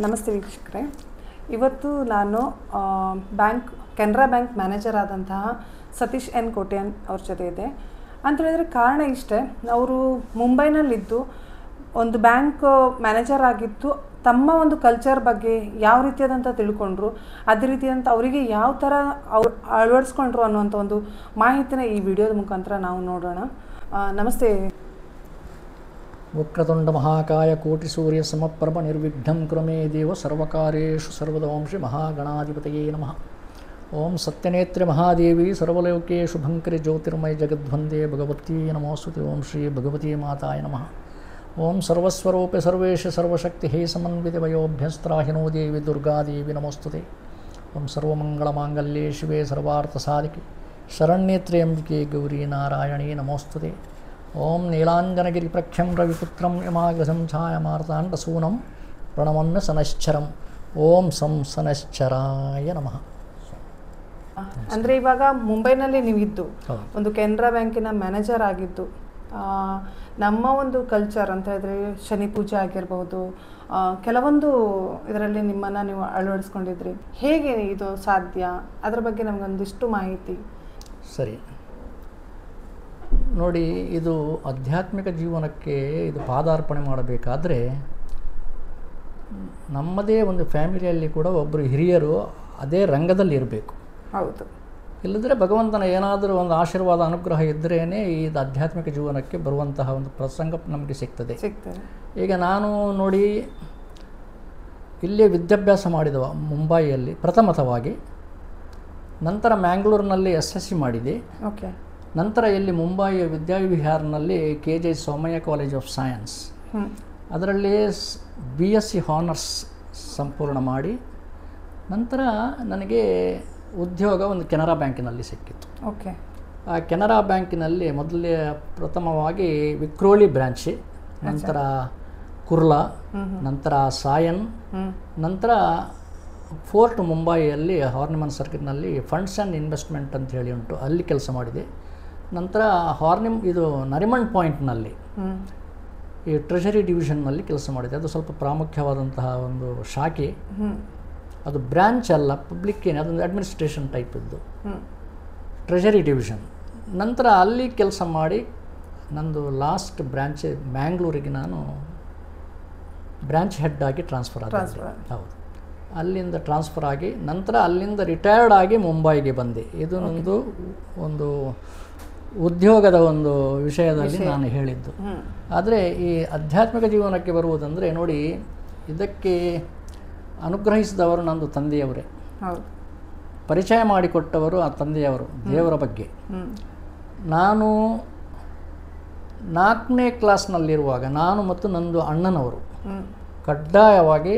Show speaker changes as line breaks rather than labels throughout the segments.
ನಮಸ್ತೆ ವೀಕ್ಷಕರೇ. ಇವತ್ತು ನಾನು ಕೆನರಾ ಬ್ಯಾಂಕ್ ಮ್ಯಾನೇಜರ್ ಆದಂತಹ ಸತೀಶ್ ಎನ್ ಕೋಟ್ಯಾನ್ ಅವ್ರ ಜೊತೆ ಇದೆ. ಅಂತ ಹೇಳಿದರೆ ಕಾರಣ ಇಷ್ಟೇ, ಅವರು ಮುಂಬೈನಲ್ಲಿದ್ದು ಒಂದು ಬ್ಯಾಂಕ್ ಮ್ಯಾನೇಜರ್ ಆಗಿದ್ದು ತಮ್ಮ ಒಂದು ಕಲ್ಚರ್ ಬಗ್ಗೆ ಯಾವ ರೀತಿಯಾದಂಥ ತಿಳ್ಕೊಂಡ್ರು, ಅದೇ ರೀತಿಯಾದಂಥ ಅವರಿಗೆ ಯಾವ ಥರ ಅವ್ರು ಅಳವಡಿಸ್ಕೊಂಡ್ರು ಅನ್ನುವಂಥ ಒಂದು ಮಾಹಿತಿನ ಈ ವಿಡಿಯೋದ ಮುಖಾಂತರ ನಾವು ನೋಡೋಣ. ನಮಸ್ತೆ.
ವಕ್ರತುಂಡ ಮಹಾಕಾಯ ಕೋಟಿ ಸೂರ್ಯ ಸಮಪ್ರಭ ನಿರ್ವಿಘ್ನಂ ಕುರುಮೇ ದೇವ ಸರ್ವಕಾರ್ಯೇಷು ಸರ್ವದೋಂಶಿ ಮಹಾಗಣಾಧಿಪತಯೇ ನಮಃ. ಓಂ ಸತ್ಯನೇತ್ರಿ ಮಹಾದೇವಿ ಸರ್ವಲೋಕೆ ಶುಭಂಕರಿ ಜ್ಯೋತಿರ್ಮಯ ಜಗದ್ವಂದೇ ಭಗವತಿ ನಮೋಸ್ತುತಿ. ಓಂ ಶ್ರೀ ಭಗವತಿ ಮಾತಾಯ ನಮಃ. ಓಂ ಸರ್ವಸ್ವರೂಪೆ ಸರ್ವೇಶ ಸರ್ವಶಕ್ತಿ ಹೇ ಸಮನ್ವಿತ ವಯೋಭ್ಯಸ್ತ್ರಾಹಿನೋ ದೇವಿ ದುರ್ಗಾದೇವಿ ನಮೋಸ್ತುತೆ. ಓಂ ಸರ್ವಮಂಗಳಮಾಂಗಲ್ಯೇ ಶಿವೆ ಸರ್ವಾರ್ಥ ಸಾಧಿಕೆ ಶರಣ್ಯೇ ತ್ರ್ಯಂಬಿಕೆ ಗೌರಿ ನಾರಾಯಣೀ ನಮೋಸ್ತುತೆ. ಓಂ ನೀಲಾಂಜನಗಿರಿ ಪ್ರಖ್ಯಂ ರವಿಪುತ್ರಂ ಯಮಾಗ್ರಸಂ ಛಾಯಮಾರ್ತಾಂಡಸೂನಂ ಪ್ರಣಮಮ್ಯ ಸನಶ್ಚರಂ. ಓಂ ಸನಶ್ಚರಾಯ ನಮಃ.
ಅಂದರೆ ಇವಾಗ ಮುಂಬೈನಲ್ಲಿ ನೀವಿದ್ದು ಒಂದು ಕೆನರಾ ಬ್ಯಾಂಕಿನ ಮ್ಯಾನೇಜರ್ ಆಗಿದ್ದು, ನಮ್ಮ ಒಂದು ಕಲ್ಚರ್ ಅಂತ ಹೇಳಿದ್ರೆ ಶನಿ ಪೂಜೆ ಆಗಿರ್ಬೋದು, ಕೆಲವೊಂದು ಇದರಲ್ಲಿ ನಿಮ್ಮನ್ನು ನೀವು ಅಳವಡಿಸ್ಕೊಂಡಿದ್ರಿ. ಹೇಗೆ ಇದು ಸಾಧ್ಯ, ಅದರ ಬಗ್ಗೆ ನಮಗೊಂದಿಷ್ಟು ಮಾಹಿತಿ.
ಸರಿ ನೋಡಿ, ಇದು ಆಧ್ಯಾತ್ಮಿಕ ಜೀವನಕ್ಕೆ ಇದು ಪಾದಾರ್ಪಣೆ ಮಾಡಬೇಕಾದ್ರೆ ನಮ್ಮದೇ ಒಂದು ಫ್ಯಾಮಿಲಿಯಲ್ಲಿ ಕೂಡ ಒಬ್ಬರು ಹಿರಿಯರು ಅದೇ ರಂಗದಲ್ಲಿ ಇರಬೇಕು.
ಹೌದು.
ಇಲ್ಲದ್ರೆ ಭಗವಂತನ ಏನಾದರೂ ಒಂದು ಆಶೀರ್ವಾದ ಅನುಗ್ರಹ ಇದ್ದರೇ ಈ ಆಧ್ಯಾತ್ಮಿಕ ಜೀವನಕ್ಕೆ ಬರುವಂತಹ ಒಂದು ಪ್ರಸಂಗ ನಮಗೆ ಸಿಗ್ತದೆ. ಈಗ ನಾನು ನೋಡಿ ಇಲ್ಲೇ ವಿದ್ಯಾಭ್ಯಾಸ ಮಾಡಿದವ ಮುಂಬೈಯಲ್ಲಿ ಪ್ರಥಮತವಾಗಿ, ನಂತರ ಮ್ಯಾಂಗ್ಳೂರಿನಲ್ಲಿ SSC ಮಾಡಿದೆ.
ಓಕೆ.
ನಂತರ ಇಲ್ಲಿ ಮುಂಬಯಿಯ ವಿದ್ಯಾವಿಹಾರ್ನಲ್ಲಿ KJ Somaiya college of science ಅದರಲ್ಲಿ BSc ಹಾನರ್ಸ್ ಸಂಪೂರ್ಣ ಮಾಡಿ, ನಂತರ ನನಗೆ ಉದ್ಯೋಗ ಒಂದು ಕೆನರಾ ಬ್ಯಾಂಕಿನಲ್ಲಿ ಸಿಕ್ಕಿತ್ತು.
ಓಕೆ.
ಆ ಕೆನರಾ ಬ್ಯಾಂಕಿನಲ್ಲಿ ಮೊದಲೇ ಪ್ರಥಮವಾಗಿ ವಿಕ್ರೋಲಿ ಬ್ರಾಂಚಿ, ನಂತರ ಕುರ್ಲಾ, ನಂತರ ಸಾಯನ್, ನಂತರ ಫೋರ್ಟ್ ಮುಂಬಯಿಯಲ್ಲಿ ಹಾರ್ನಿಮನ್ ಸರ್ಕಿಟ್ನಲ್ಲಿ ಫಂಡ್ಸ್ ಆ್ಯಂಡ್ ಇನ್ವೆಸ್ಟ್ಮೆಂಟ್ ಅಂತ ಹೇಳಿ ಉಂಟು, ಅಲ್ಲಿ ಕೆಲಸ ಮಾಡಿದೆ. ನಂತರ ಇದು ನರಿಮನ್ ಪಾಯಿಂಟ್ನಲ್ಲಿ ಈ ಟ್ರೆಷರಿ ಡಿವಿಷನ್ನಲ್ಲಿ ಕೆಲಸ ಮಾಡಿದೆ. ಅದು ಸ್ವಲ್ಪ ಪ್ರಾಮುಖ್ಯವಾದಂತಹ ಒಂದು ಶಾಖೆ, ಅದು ಬ್ರ್ಯಾಂಚ್ ಅಲ್ಲ, ಪಬ್ಲಿಕ್ ಏನೇ, ಅದೊಂದು ಅಡ್ಮಿನಿಸ್ಟ್ರೇಷನ್ ಟೈಪ್ ಇದ್ದು ಟ್ರೆಷರಿ ಡಿವಿಷನ್. ನಂತರ ಅಲ್ಲಿ ಕೆಲಸ ಮಾಡಿ ನಂದು ಲಾಸ್ಟ್ ಬ್ರ್ಯಾಂಚ್ ಮ್ಯಾಂಗ್ಳೂರಿಗೆ ನಾನು ಬ್ರ್ಯಾಂಚ್ ಹೆಡ್ ಆಗಿ ಟ್ರಾನ್ಸ್ಫರ್ ಆದ. ಹೌದು, ಅಲ್ಲಿಂದ ಟ್ರಾನ್ಸ್ಫರ್ ಆಗಿ ನಂತರ ಅಲ್ಲಿಂದ ರಿಟೈರ್ಡ್ ಆಗಿ ಮುಂಬೈಗೆ ಬಂದೆ. ಇದು ನಂದು ಒಂದು ಉದ್ಯೋಗದ ಒಂದು ವಿಷಯದಲ್ಲಿ ನಾನು ಹೇಳಿದ್ದು. ಆದರೆ ಈ ಆಧ್ಯಾತ್ಮಿಕ ಜೀವನಕ್ಕೆ ಬರುವುದಂದರೆ ನೋಡಿ, ಇದಕ್ಕೆ ಅನುಗ್ರಹಿಸಿದವರು ನಂದು ತಂದೆಯವರೇ, ಪರಿಚಯ ಮಾಡಿಕೊಟ್ಟವರು ಆ ತಂದೆಯವರು ದೇವರ ಬಗ್ಗೆ. ನಾನು 4ನೇ ಕ್ಲಾಸ್ನಲ್ಲಿರುವಾಗ ನಾನು ಮತ್ತು ನಂದು ಅಣ್ಣನವರು ಕಡ್ಡಾಯವಾಗಿ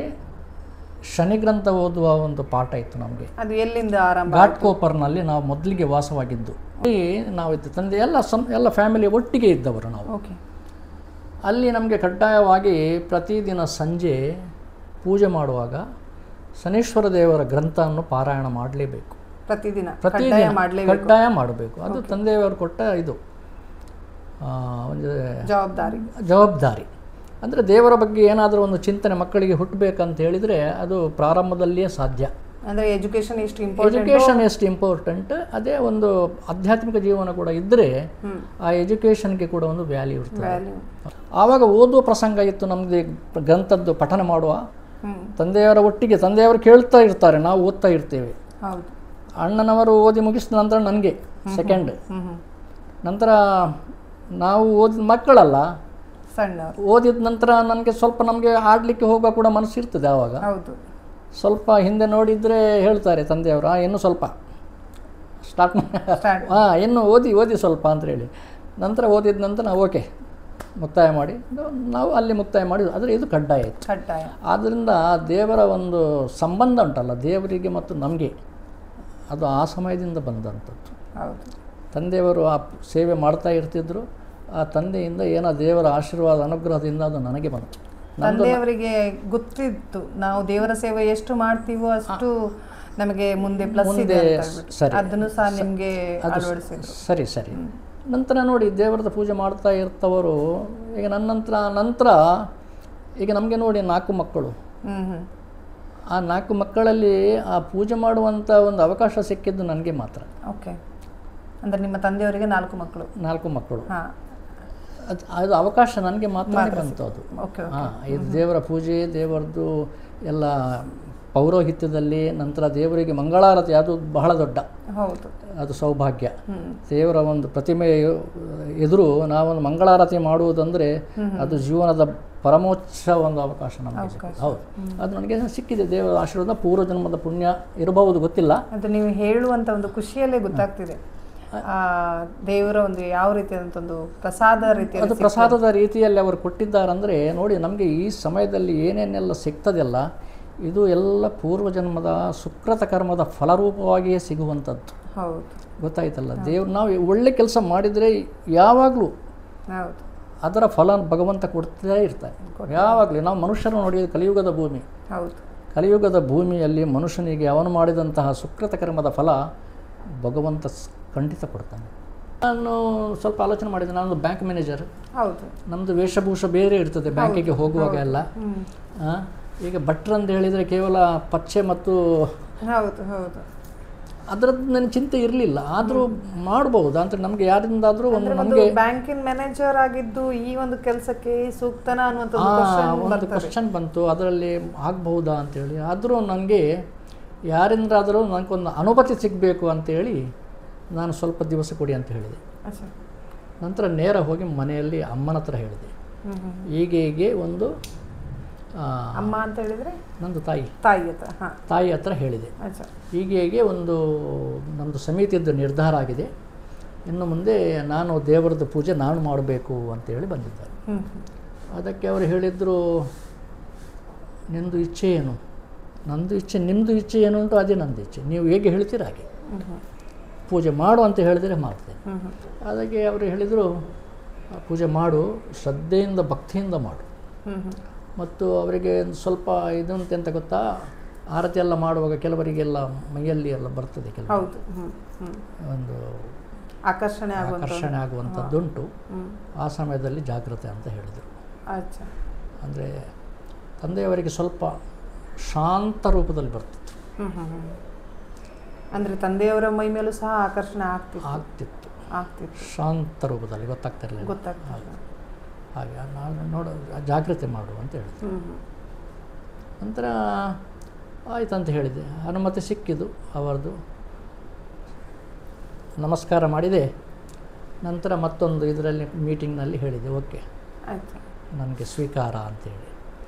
ಶನಿಗ್ರಂಥ ಓದುವ ಒಂದು ಪಾಠ ಇತ್ತು ನಮಗೆ.
ಅದು ಎಲ್ಲಿಂದ ಆರಂಭ?
ಘಾಟ್ಕೋಪರ್ನಲ್ಲಿ ನಾವು ಮೊದಲಿಗೆ ವಾಸವಾಗಿದ್ದು. ನಾವಿದ್ದು ತಂದೆ ಎಲ್ಲ ಫ್ಯಾಮಿಲಿ ಒಟ್ಟಿಗೆ ಇದ್ದವರು ನಾವು. ಅಲ್ಲಿ ನಮಗೆ ಕಡ್ಡಾಯವಾಗಿ ಪ್ರತಿದಿನ ಸಂಜೆ ಪೂಜೆ ಮಾಡುವಾಗ ಶನೀಶ್ವರ ದೇವರ ಗ್ರಂಥವನ್ನು ಪಾರಾಯಣ ಮಾಡಲೇಬೇಕು.
ಪ್ರತಿದಿನ
ಕಡ್ಡಾಯ ಮಾಡಬೇಕು. ಅದು ತಂದೆಯವರು ಕೊಟ್ಟ ಇದು ಒಂದು ಜವಾಬ್ದಾರಿ. ಅಂದರೆ ದೇವರ ಬಗ್ಗೆ ಏನಾದರೂ ಒಂದು ಚಿಂತನೆ ಮಕ್ಕಳಿಗೆ ಹುಟ್ಟಬೇಕಂತ ಹೇಳಿದರೆ ಅದು ಪ್ರಾರಂಭದಲ್ಲಿಯೇ ಸಾಧ್ಯ.
ಅಂದರೆ ಎಜುಕೇಷನ್
ಎಷ್ಟು ಇಂಪಾರ್ಟೆಂಟ್, ಅದೇ ಒಂದು ಆಧ್ಯಾತ್ಮಿಕ ಜೀವನ ಕೂಡ ಇದ್ದರೆ ಆ ಎಜುಕೇಷನ್ಗೆ ಕೂಡ ಒಂದು ವ್ಯಾಲ್ಯೂ ಇರ್ತದೆ. ಆವಾಗ ಓದುವ ಪ್ರಸಂಗ ಇತ್ತು ನಮಗೆ, ಗ್ರಂಥದ್ದು ಪಠನ ಮಾಡುವ ತಂದೆಯವರ ಒಟ್ಟಿಗೆ. ತಂದೆಯವರು ಕೇಳ್ತಾ ಇರ್ತಾರೆ, ನಾವು ಓದ್ತಾ ಇರ್ತೇವೆ. ಅಣ್ಣನವರು ಓದಿ ಮುಗಿಸಿದ ನಂತರ ನನಗೆ ಸೆಕೆಂಡ್. ನಂತರ ನಾವು ಓದಿದ ಮಕ್ಕಳಲ್ಲ, ಓದಿದ ನಂತರ ನನಗೆ ಸ್ವಲ್ಪ ನಮಗೆ ಆಡಲಿಕ್ಕೆ ಹೋಗುವ ಕೂಡ ಮನಸ್ಸಿರ್ತದೆ. ಆವಾಗ ಸ್ವಲ್ಪ ಹಿಂದೆ ನೋಡಿದರೆ ಹೇಳ್ತಾರೆ ತಂದೆಯವರು, ಇನ್ನೂ ಸ್ವಲ್ಪ ಸ್ಟಾರ್ಟ್ ಇನ್ನು ಓದಿ ಸ್ವಲ್ಪ ಅಂತ ಹೇಳಿ. ನಂತರ ಓದಿದ ನಂತರ ನಾವು ಓಕೆ ಮುಕ್ತಾಯ ಮಾಡಿ ನಾವು ಅಲ್ಲಿ ಮುಕ್ತಾಯ ಮಾಡಿದ್ವಿ. ಆದರೆ ಇದು ಕಡ್ಡಾಯ ಇತ್ತು. ಆದ್ದರಿಂದ ದೇವರ ಒಂದು ಸಂಬಂಧ ಉಂಟಲ್ಲ, ದೇವರಿಗೆ ಮತ್ತು ನಮಗೆ, ಅದು ಆ ಸಮಯದಿಂದ ಬಂದಂಥದ್ದು. ತಂದೆಯವರು ಆ ಸೇವೆ ಮಾಡ್ತಾ ಇರ್ತಿದ್ರು. ಆ ತಂದೆಯಿಂದ ಏನೋ ದೇವರ ಆಶೀರ್ವಾದ ಅನುಗ್ರಹದಿಂದ ಅದು ನನಗೆ ಬಂತು.
ತಂದೆಯವರಿಗೆ ಗೊತ್ತಿತ್ತು ನಾವು ದೇವರ ಸೇವೆ ಎಷ್ಟು ಮಾಡ್ತೀವೋ ಅಷ್ಟು ನಮಗೆ ಮುಂದೆ ಪ್ಲಸ್ ಇದೆ. ಅದನ್ನು ಸಹ ನಿಮಗೆ ಅಳವಡಿಸಿದ್ರು.
ಸರಿ. ನಂತರ ನೋಡಿ, ದೇವರದ ಪೂಜೆ ಮಾಡ್ತಾ ಇರ್ತವರು. ಈಗ ನನ್ನ ನಂತರ ಈಗ ನಮಗೆ ನೋಡಿ 4 ಮಕ್ಕಳು. ಆ 4 ಮಕ್ಕಳಲ್ಲಿ ಆ ಪೂಜೆ ಮಾಡುವಂಥ ಒಂದು ಅವಕಾಶ ಸಿಕ್ಕಿದ್ದು ನನಗೆ ಮಾತ್ರ.
ಓಕೆ. ಅಂದರೆ ನಿಮ್ಮ ತಂದೆಯವರಿಗೆ 4 ಮಕ್ಕಳು.
4 ಮಕ್ಕಳು.
ಹಾಂ.
ಅದು ಅವಕಾಶ ನನಗೆ ಮಾತ್ರ ಬಂತು ಅದು.
ಓಕೆ.
ಹಾಂ, ಇದು ದೇವರ ಪೂಜೆ, ದೇವರದ್ದು ಎಲ್ಲ ಪೌರೋಹಿತ್ಯದಲ್ಲಿ, ನಂತರ ದೇವರಿಗೆ ಮಂಗಳಾರತಿ, ಅದು ಬಹಳ ದೊಡ್ಡ,
ಹೌದು,
ಅದು ಸೌಭಾಗ್ಯ. ದೇವರ ಒಂದು ಪ್ರತಿಮೆ ಎದುರು ನಾವೊಂದು ಮಂಗಳಾರತಿ ಮಾಡುವುದಂದರೆ ಅದು ಜೀವನದ ಪರಮೋಚ್ಚ ಒಂದು ಅವಕಾಶ ನಮಗೆ ಸಿಕ್ಕಿದೆ. ಹೌದು, ಅದು ನನಗೆ ಸಿಕ್ಕಿದೆ. ದೇವರ ಆಶೀರ್ವಾದ, ಪೂರ್ವಜನ್ಮದ ಪುಣ್ಯ ಇರಬಹುದು, ಗೊತ್ತಿಲ್ಲ.
ಅದು ನೀವು ಹೇಳುವಂಥ ಒಂದು ಖುಷಿಯಲ್ಲೇ ಗೊತ್ತಾಗ್ತಿದೆ. ದೇವರ ಒಂದು ಯಾವ ರೀತಿಯಾದಂಥ ಒಂದು ಪ್ರಸಾದ ರೀತಿ,
ಅದು ಪ್ರಸಾದದ ರೀತಿಯಲ್ಲಿ ಅವರು ಕೊಟ್ಟಿದ್ದಾರಂದರೆ ನೋಡಿ, ನಮಗೆ ಈ ಸಮಯದಲ್ಲಿ ಏನೇನೆಲ್ಲ ಸಿಗ್ತದೆಲ್ಲ ಇದು ಎಲ್ಲ ಪೂರ್ವಜನ್ಮದ ಸುಕೃತ ಕರ್ಮದ ಫಲರೂಪವಾಗಿಯೇ ಸಿಗುವಂಥದ್ದು.
ಹೌದು,
ಗೊತ್ತಾಯ್ತಲ್ಲ. ದೇವ್ರು ನಾವು ಒಳ್ಳೆ ಕೆಲಸ ಮಾಡಿದರೆ ಯಾವಾಗಲೂ
ಹೌದು
ಅದರ ಫಲ ಭಗವಂತ ಕೊಡ್ತೇ ಇರ್ತಾರೆ ಯಾವಾಗಲೂ. ನಾವು ಮನುಷ್ಯರು ನೋಡಿ, ಕಲಿಯುಗದ ಭೂಮಿ.
ಹೌದು,
ಕಲಿಯುಗದ ಭೂಮಿಯಲ್ಲಿ ಮನುಷ್ಯನಿಗೆ ಅವನು ಮಾಡಿದಂತಹ ಸುಕೃತ ಕರ್ಮದ ಫಲ ಭಗವಂತ ಖಂಡಿತ ಕೊಡ್ತಾನೆ. ನಾನು ಸ್ವಲ್ಪ ಆಲೋಚನೆ ಮಾಡಿದೆ. ನಾನು ಬ್ಯಾಂಕ್ ಮ್ಯಾನೇಜರ್.
ಹೌದು,
ನಮ್ಮದು ವೇಷಭೂಷ ಬೇರೆ ಇರ್ತದೆ ಬ್ಯಾಂಕಿಗೆ ಹೋಗುವಾಗ ಎಲ್ಲ. ಈಗ ಭಟ್ರು ಅಂತ ಹೇಳಿದರೆ ಕೇವಲ ಪಚ್ಚೆ ಮತ್ತು
ಹೌದು ಹೌದು
ಅದರದ್ದು ನನಗೆ ಚಿಂತೆ ಇರಲಿಲ್ಲ. ಆದರೂ ಮಾಡಬಹುದು ಅಂತ ನಮಗೆ ಯಾರಿಂದಾದರೂ ಒಂದು ನಮಗೆ
ಬ್ಯಾಂಕಿನ ಮ್ಯಾನೇಜರ್ ಆಗಿದ್ದು ಈ ಒಂದು ಕೆಲಸಕ್ಕೆ ಸೂಕ್ತನ ಅನ್ನುವಂಥ
ಒಂದು ಕ್ವಶನ್ ಬಂತು, ಅದರಲ್ಲಿ ಆಗಬಹುದಾ ಅಂತೇಳಿ. ಆದರೂ ನನಗೆ ಯಾರಿಂದಾದರೂ ನನಗೊಂದು ಅನುಮತಿ ಸಿಗಬೇಕು ಅಂತೇಳಿ ನಾನು ಸ್ವಲ್ಪ ದಿವಸ ಕೊಡಿ ಅಂತ ಹೇಳಿದೆ. ನಂತರ ನೇರ ಹೋಗಿ ಮನೆಯಲ್ಲಿ ಅಮ್ಮನ ಹತ್ರ ಹೇಳಿದೆ. ಹೀಗೆ ಒಂದು
ಅಮ್ಮ ಅಂತ ಹೇಳಿದರೆ
ನಂದು ತಾಯಿ ಹತ್ರ ಹೇಳಿದೆ. ಹೀಗೆ ಒಂದು ನಮ್ಮದು ಸಮಿತಿಯದ್ದು ನಿರ್ಧಾರ ಆಗಿದೆ, ಇನ್ನು ಮುಂದೆ ನಾನು ದೇವರದ್ದು ಪೂಜೆ ನಾನು ಮಾಡಬೇಕು ಅಂತೇಳಿ ಬಂದಿದ್ದಾರೆ. ಅದಕ್ಕೆ ಅವರು ಹೇಳಿದರು, ನಿಮ್ಮದು ಇಚ್ಛೆ ಏನು? ನಂದು ಇಚ್ಛೆ, ನಿಮ್ಮದು ಇಚ್ಛೆ ಏನು ಉಂಟು ಅದೇ ನಂದು ಇಚ್ಛೆ. ನೀವು ಹೇಗೆ ಹೇಳ್ತೀರ ಹಾಗೆ ಪೂಜೆ ಮಾಡು ಅಂತ ಹೇಳಿದರೆ ಮಾಡ್ತೇನೆ. ಅದಕ್ಕೆ ಅವರು ಹೇಳಿದರು, ಪೂಜೆ ಮಾಡು, ಶ್ರದ್ಧೆಯಿಂದ ಭಕ್ತಿಯಿಂದ ಮಾಡು. ಮತ್ತು ಅವರಿಗೆ ಸ್ವಲ್ಪ ಇದಂತ ಗೊತ್ತಾ, ಆರತಿ ಎಲ್ಲ ಮಾಡುವಾಗ ಕೆಲವರಿಗೆಲ್ಲ ಮೈಯಲ್ಲಿ ಎಲ್ಲ ಬರ್ತದೆ, ಕೆಲವು ಒಂದು ಆಕರ್ಷಣೆ ಆಗುವಂಥದ್ದುಂಟು. ಆ ಸಮಯದಲ್ಲಿ ಜಾಗ್ರತೆ ಅಂತ ಹೇಳಿದರು. ಅಂದರೆ ತಂದೆಯವರಿಗೆ ಸ್ವಲ್ಪ ಶಾಂತ ರೂಪದಲ್ಲಿ ಬರ್ತಿತ್ತು.
ಅಂದರೆ ತಂದೆಯವರ ಮೈ ಮೇಲೂ ಸಹ ಆಕರ್ಷಣೆ ಆಗ್ತಿತ್ತು.
ಶಾಂತ ರೂಪದಲ್ಲಿ ಗೊತ್ತಾಗ್ತಿರಲಿಲ್ಲ. ಹಾಗೆ ನಾನು ಜಾಗ್ರತೆ ಮಾಡು ಅಂತ ಹೇಳಿದೆ. ನಂತರ ಆಯ್ತಂತ ಹೇಳಿದೆ. ಅನುಮತಿ ಸಿಕ್ಕಿದ್ದು ಅವರದು. ನಮಸ್ಕಾರ ಮಾಡಿದೆ. ನಂತರ ಮತ್ತೊಂದು ಇದರಲ್ಲಿ ಮೀಟಿಂಗ್ನಲ್ಲಿ ಹೇಳಿದೆ, ಓಕೆ ನನಗೆ ಸ್ವೀಕಾರ ಅಂತೇಳಿ.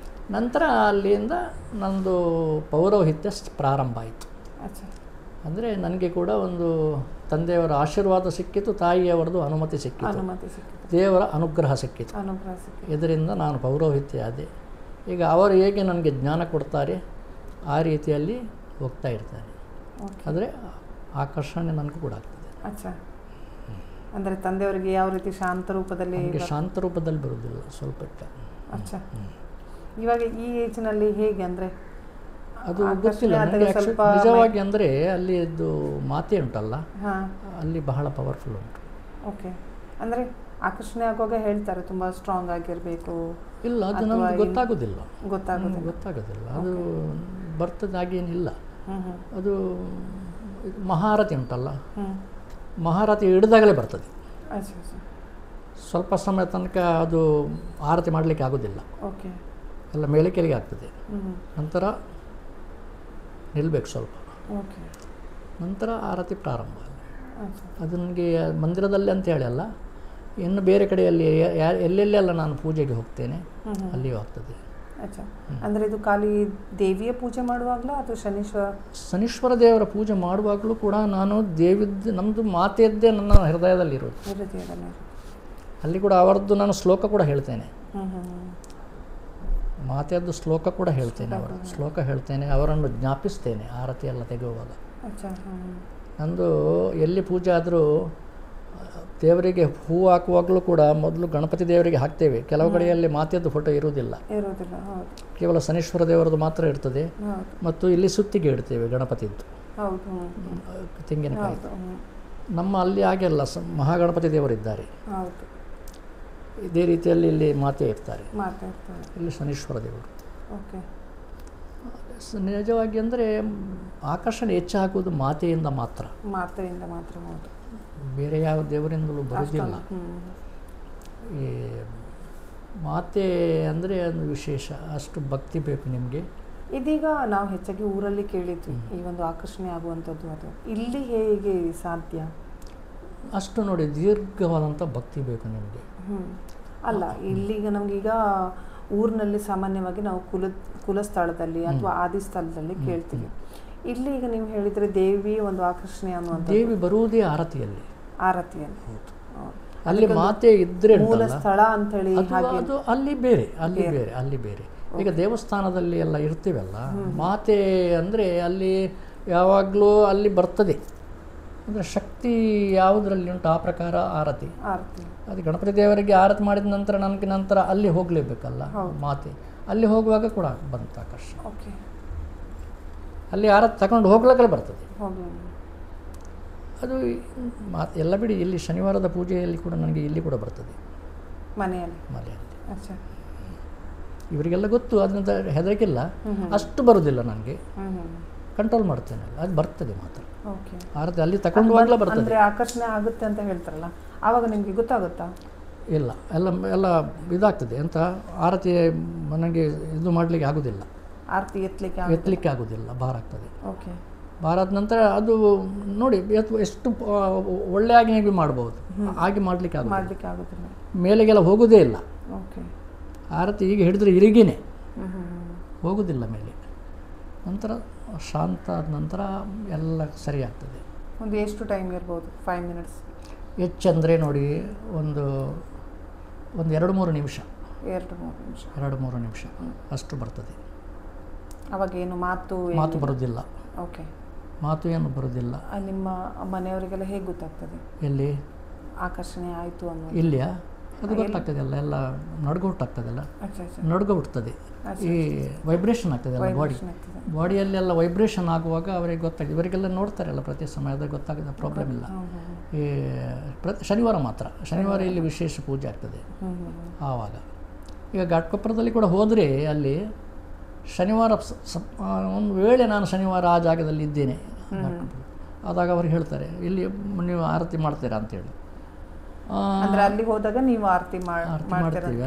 ನಂತರ ಅಲ್ಲಿಂದ ನಂದು ಪೌರೋಹಿತ್ಯ ಪ್ರಾರಂಭ ಆಯಿತು. ಅಂದರೆ ನನಗೆ ಕೂಡ ಒಂದು ತಂದೆಯವರ ಆಶೀರ್ವಾದ ಸಿಕ್ಕಿತು, ತಾಯಿಯವರದು ಅನುಮತಿ ಸಿಕ್ಕಿತು, ದೇವರ ಅನುಗ್ರಹ ಸಿಕ್ಕಿತು. ಇದರಿಂದ ನಾನು ಪೌರೋಹಿತ್ಯ ಆದೆ. ಈಗ ಅವರು ಹೇಗೆ ನನಗೆ ಜ್ಞಾನ ಕೊಡ್ತಾರೆ ಆ ರೀತಿಯಲ್ಲಿ ಹೋಗ್ತಾ ಇರ್ತಾರೆ. ಆದರೆ ಆಕರ್ಷಣೆ ನನಗೂ ಕೂಡ ಆಗ್ತದೆ.
ಅಂದರೆ ತಂದೆಯವರಿಗೆ ಯಾವ ರೀತಿ ಶಾಂತ ರೂಪದಲ್ಲಿ?
ಶಾಂತ ರೂಪದಲ್ಲಿ ಬರುವುದಿಲ್ಲ, ಸ್ವಲ್ಪ.
ಇವಾಗ ಈ ಏಜ್ನಲ್ಲಿ ಹೇಗೆ ಅಂದರೆ
ಅದು ಗೊತ್ತಿಲ್ಲ ನನಗೆ. ನಿಜವಾಗಿ ಅಂದರೆ ಅಲ್ಲಿ ಇದು ಮಾತೆ ಉಂಟಲ್ಲ, ಅಲ್ಲಿ ಬಹಳ ಪವರ್ಫುಲ್ ಉಂಟು.
ಓಕೆ. ಅಂದರೆ ಆಕರ್ಷಣೆ ಆಗುವಾಗ ಹೇಳ್ತಾರೆ ತುಂಬ ಸ್ಟ್ರಾಂಗ್ ಆಗಿರಬೇಕು.
ಇಲ್ಲ, ಅದು ನಮ್ಗೆ ಗೊತ್ತಾಗೋದಿಲ್ಲ. ಅದು ಬರ್ತದಾಗೇನಿಲ್ಲ. ಅದು ಮಹಾರತಿ ಉಂಟಲ್ಲ, ಮಹಾರತಿ ಹಿಡಿದಾಗಲೇ ಬರ್ತದೆ. ಸ್ವಲ್ಪ ಸಮಯ ತನಕ ಅದು ಆರತಿ ಮಾಡಲಿಕ್ಕೆ ಆಗೋದಿಲ್ಲ.
ಓಕೆ.
ಎಲ್ಲ ಮೇಲೆ ಕೆಳಗೆ ಆಗ್ತದೆ. ನಂತರ ನಿಲ್ಲಬೇಕು ಸ್ವಲ್ಪ.
ಓಕೆ.
ನಂತರ ಆರತಿ ಪ್ರಾರಂಭ. ಅದು ನನಗೆ ಮಂದಿರದಲ್ಲಿ ಅಂತ ಹೇಳಿ ಅಲ್ಲ, ಇನ್ನು ಬೇರೆ ಕಡೆಯಲ್ಲಿ ಎಲ್ಲೆಲ್ಲೆಲ್ಲ ನಾನು ಪೂಜೆಗೆ ಹೋಗ್ತೇನೆ ಅಲ್ಲಿಯೂ ಆಗ್ತದೆ.
ಅಂದರೆ ಇದು ಖಾಲಿ ದೇವಿಯ ಪೂಜೆ ಮಾಡುವಾಗಲೂ ಅಥವಾ
ಶನೀಶ್ವರ ದೇವರ ಪೂಜೆ ಮಾಡುವಾಗಲೂ ಕೂಡ ನಾನು ನಮ್ಮದು ಮಾತೆಯದ್ದೇ ನನ್ನ ಹೃದಯದಲ್ಲಿರೋದು. ಅಲ್ಲಿ ಕೂಡ ಅವರದ್ದು ನಾನು ಶ್ಲೋಕ ಕೂಡ ಹೇಳ್ತೇನೆ, ಮಾತೆಯದ್ದು ಶ್ಲೋಕ ಕೂಡ ಹೇಳ್ತೇನೆ, ಅವರ ಶ್ಲೋಕ ಹೇಳ್ತೇನೆ, ಅವರನ್ನು ಜ್ಞಾಪಿಸ್ತೇನೆ ಆರತಿ ಎಲ್ಲ ತೆಗೆಯುವಾಗ. ನಂದು ಎಲ್ಲಿ ಪೂಜೆ ಆದರೂ ದೇವರಿಗೆ ಹೂ ಹಾಕುವಾಗಲೂ ಕೂಡ ಮೊದಲು ಗಣಪತಿ ದೇವರಿಗೆ ಹಾಕ್ತೇವೆ. ಕೆಲವು ಕಡೆಯಲ್ಲಿ ಮಾತೆಯದ್ದು ಫೋಟೋ ಇರುವುದಿಲ್ಲ, ಕೇವಲ ಶನೀಶ್ವರ ದೇವರದ್ದು ಮಾತ್ರ ಇರ್ತದೆ. ಮತ್ತು ಇಲ್ಲಿ ಸುತ್ತಿಗೆ ಇಡ್ತೇವೆ ಗಣಪತಿದ್ದು, ತೆಂಗಿನಕಾಯಿ. ನಮ್ಮ ಅಲ್ಲಿ ಹಾಗೆಲ್ಲ ಮಹಾಗಣಪತಿ ದೇವರಿದ್ದಾರೆ, ಇದೇ ರೀತಿಯಲ್ಲಿ ಇಲ್ಲಿ ಮಾತೆ ಇರ್ತಾರೆ. ಇಲ್ಲಿ ಶನೀಶ್ವರ ದೇವರು. ನಿಜವಾಗಿ ಅಂದರೆ ಆಕರ್ಷಣೆ ಹೆಚ್ಚಾಗುವುದು ಮಾತೆಯಿಂದ ಮಾತ್ರ,
ಮಾತೆಯಿಂದ ಮಾತ್ರ. ಹೌದು,
ಬೇರೆ ಯಾವ ದೇವರಿಂದಲೂ ಬರೋದಿಲ್ಲ. ಈ ಮಾತೆ ಅಂದರೆ ಒಂದು ವಿಶೇಷ, ಅಷ್ಟು ಭಕ್ತಿ ಬೇಕು ನಿಮಗೆ.
ಇದೀಗ ನಾವು ಹೆಚ್ಚಾಗಿ ಊರಲ್ಲಿ ಕೇಳಿದ್ವಿ ಈ ಒಂದು ಆಕರ್ಷಣೆ ಆಗುವಂಥದ್ದು, ಅದು ಇಲ್ಲಿ ಹೇಗೆ ಸಾಧ್ಯ?
ಅಷ್ಟು ನೋಡಿ ದೀರ್ಘವಾದಂಥ ಭಕ್ತಿ ಬೇಕು ನಿಮಗೆ.
ಅಲ್ಲ, ಇಲ್ಲಿಗ ನಮಗೀಗ ಊರಿನಲ್ಲಿ ಸಾಮಾನ್ಯವಾಗಿ ನಾವು ಕುಲಸ್ಥಳದಲ್ಲಿ ಅಥವಾ ಆದಿ ಸ್ಥಳದಲ್ಲಿ ಕೇಳ್ತೀವಿ. ಇಲ್ಲಿ ಈಗ ನೀವು ಹೇಳಿದರೆ ದೇವಿ ಒಂದು ಆಕರ್ಷಣೆ ಅನ್ನುವಂಥ,
ದೇವಿ ಬರುವುದೇ ಆರತಿಯಲ್ಲಿ.
ಹೌದು,
ಅಲ್ಲಿ ಮಾತೆ ಇದ್ರೆ
ಮೂಲ ಸ್ಥಳ ಅಂತ ಹೇಳಿ
ಅದು ಅಲ್ಲಿ ಬೇರೆ, ಅಲ್ಲಿ ಬೇರೆ. ಈಗ ದೇವಸ್ಥಾನದಲ್ಲಿ ಎಲ್ಲ ಇರ್ತೀವಲ್ಲ, ಮಾತೆ ಅಂದರೆ ಅಲ್ಲಿ ಯಾವಾಗಲೂ ಅಲ್ಲಿ ಬರ್ತದೆ. ಅಂದರೆ ಶಕ್ತಿ ಯಾವುದರಲ್ಲಿ ಉಂಟು ಆ ಪ್ರಕಾರ ಆರತಿ. ಅದು ಗಣಪತಿ ದೇವರಿಗೆ ಆರತಿ ಮಾಡಿದ ನಂತರ ನಂತರ ಅಲ್ಲಿ ಹೋಗಲೇಬೇಕಲ್ಲ ಮಾತೆ. ಅಲ್ಲಿ ಹೋಗುವಾಗ ಕೂಡ ಬಂತ ಆಕರ್ಷಣೆ. ಅಲ್ಲಿ ಆರತಿ ತಗೊಂಡು ಹೋಗ್ಲಿಕ್ಕೆ ಬರ್ತದೆ. ಅದು ಎಲ್ಲ ಬಿಡಿ, ಇಲ್ಲಿ ಶನಿವಾರದ ಪೂಜೆಯಲ್ಲಿ ಕೂಡ ನನಗೆ ಇಲ್ಲಿ ಕೂಡ ಬರ್ತದೆ ಮನೆಯಲ್ಲಿ. ಇವರಿಗೆಲ್ಲ ಗೊತ್ತು, ಅದರಿಂದ ಹೆದರಿಕಿಲ್ಲ. ಅಷ್ಟು ಬರೋದಿಲ್ಲ ನನಗೆ, ಕಂಟ್ರೋಲ್ ಮಾಡ್ತೇನೆ, ಅದು ಬರ್ತದೆ ಮಾತ್ರ. ಆರತಿ ಅಲ್ಲಿ ತಗೊಂಡು ಹೋಗ್ಲೇ ಬರ್ತದೆ.
ಆಕರ್ಷಣೆ ಆಗುತ್ತೆ ಅಂತ ಹೇಳ್ತಾರಲ್ಲ, ಆವಾಗ ನಿಮಗೆ ಗೊತ್ತಾಗುತ್ತಾ?
ಇಲ್ಲ, ಎಲ್ಲ ಇದಾಗ್ತದೆ ಅಂತ. ಆರತಿ ನನಗೆ ಇದು ಮಾಡಲಿಕ್ಕೆ ಆಗೋದಿಲ್ಲ,
ಆರತಿ
ಎತ್ತಲಿಕ್ಕೆ ಆಗೋದಿಲ್ಲ, ಭಾರ ಆಗ್ತದೆ. ಭಾರ ಆದ ನಂತರ ಅದು ನೋಡಿ ಎಷ್ಟು ಒಳ್ಳೆಯಾಗಿ ನೀವು ಮಾಡ್ಬೋದು, ಹಾಗೆ ಮಾಡಲಿಕ್ಕೆ ಆಗೋದಿಲ್ಲ, ಮೇಲೆಗೆಲ್ಲ ಹೋಗೋದೇ ಇಲ್ಲ. ಆರತಿ ಈಗ ಹಿಡಿದ್ರೆ ಇರಿಗೇನೆ ಹೋಗೋದಿಲ್ಲ ಮೇಲೆ. ನಂತರ ಶಾಂತ ಆದ ನಂತರ ಎಲ್ಲ ಸರಿ ಆಗ್ತದೆ.
ಒಂದು ಎಷ್ಟು ಟೈಮ್ ಇರ್ಬೋದು? 5 ಮಿನಿಟ್ಸ್
ಹೆಚ್ಚಂದರೆ ನೋಡಿ ಒಂದು 2-3 ನಿಮಿಷ, 2-3 ನಿಮಿಷ ಅಷ್ಟು ಬರ್ತದೆ.
ಅವಾಗ ಏನು ಮಾತು
ಬರೋದಿಲ್ಲ. ಮಾತು ಏನು ಬರೋದಿಲ್ಲ.
ನಿಮ್ಮ ಮನೆಯವರಿಗೆಲ್ಲ ಹೇಗೆ ಗೊತ್ತಾಗ್ತದೆ
ಎಲ್ಲಿ
ಆಕರ್ಷಣೆ ಆಯಿತು ಅನ್ನೋ?
ಇಲ್ಲಿಯಾ? ಅದು ಗೊತ್ತಾಗ್ತದೆ, ಎಲ್ಲ ನಡುಗ ಹುಟ್ಟಾಗ್ತದೆಲ್ಲ, ನಡುಗ ಹುಟ್ಟುತ್ತದೆ. ಈ ವೈಬ್ರೇಷನ್ ಆಗ್ತದೆಲ್ಲ ಬಾಡಿಯಲ್ಲೆಲ್ಲ ವೈಬ್ರೇಷನ್ ಆಗುವಾಗ ಅವರಿಗೆ ಗೊತ್ತಾಗ್ತದೆ. ಇವರಿಗೆಲ್ಲ ನೋಡ್ತಾರಲ್ಲ ಪ್ರತಿ ಸಮಯದಾಗ ಗೊತ್ತಾಗದ ಪ್ರಾಬ್ಲಮ್ ಇಲ್ಲ. ಈ ಶನಿವಾರ ಮಾತ್ರ, ಶನಿವಾರ ಇಲ್ಲಿ ವಿಶೇಷ ಪೂಜೆ ಆಗ್ತದೆ ಆವಾಗ. ಈಗ ಘಾಟ್ಕೊಪ್ಪರದಲ್ಲಿ ಕೂಡ ಹೋದರೆ ಅಲ್ಲಿ ಶನಿವಾರ ಒಂದು ವೇಳೆ ನಾನು ಶನಿವಾರ ಆ ಜಾಗದಲ್ಲಿ ಇದ್ದೇನೆ ಆದಾಗ ಅವ್ರು ಹೇಳ್ತಾರೆ, ಇಲ್ಲಿ ನೀವು ಆರತಿ ಮಾಡ್ತೀರಾ ಅಂತೇಳಿ.
ಅಲ್ಲಿ ಹೋದಾಗ ನೀವು ಆರತಿ
ಮಾಡ್ತೀವಿ.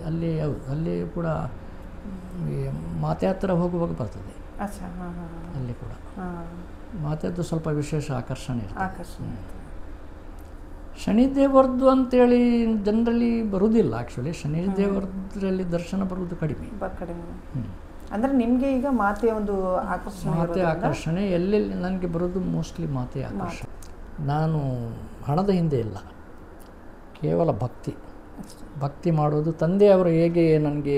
ಅಲ್ಲಿ ಹೌದು, ಅಲ್ಲಿ ಕೂಡ ಮಾತೆ ಹತ್ತಿರ ಹೋಗುವಾಗ ಬರ್ತದೆ. ಅಲ್ಲಿ ಕೂಡ ಮಾತೆದ್ದು ಸ್ವಲ್ಪ ವಿಶೇಷ ಆಕರ್ಷಣೆ ಇರ್ತದೆ. ಶನಿದೇವರದ್ದು ಅಂತೇಳಿ ಜನರಲ್ಲಿ ಬರುವುದಿಲ್ಲ. ಆ್ಯಕ್ಚುಲಿ ಶನಿದೇವರದ್ರಲ್ಲಿ ದರ್ಶನ ಬರುವುದು ಕಡಿಮೆ.
ಅಂದರೆ ನಿಮಗೆ ಈಗ ಮಾತೆಯ ಒಂದು
ಆಕರ್ಷಣೆ ಎಲ್ಲೆಲ್ಲಿ ನನಗೆ ಬರೋದು ಮೋಸ್ಟ್ಲಿ ಮಾತೆ ಆಕರ್ಷಣೆ. ನಾನು ಹಣದ ಹಿಂದೆ ಇಲ್ಲ, ಕೇವಲ ಭಕ್ತಿ ಮಾಡೋದು. ತಂದೆಯವರು ಹೇಗೆ ನನಗೆ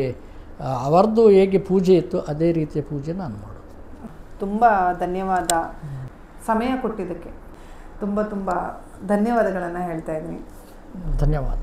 ಅವರದ್ದು ಹೇಗೆ ಪೂಜೆ ಇತ್ತು ಅದೇ ರೀತಿಯ ಪೂಜೆ ನಾನು ಮಾಡೋದು.
ತುಂಬ ಧನ್ಯವಾದ, ಸಮಯ ಕೊಟ್ಟಿದ್ದಕ್ಕೆ ತುಂಬ ಧನ್ಯವಾದಗಳನ್ನು ಹೇಳ್ತಾ ಇದ್ದೀನಿ.
ಧನ್ಯವಾದ.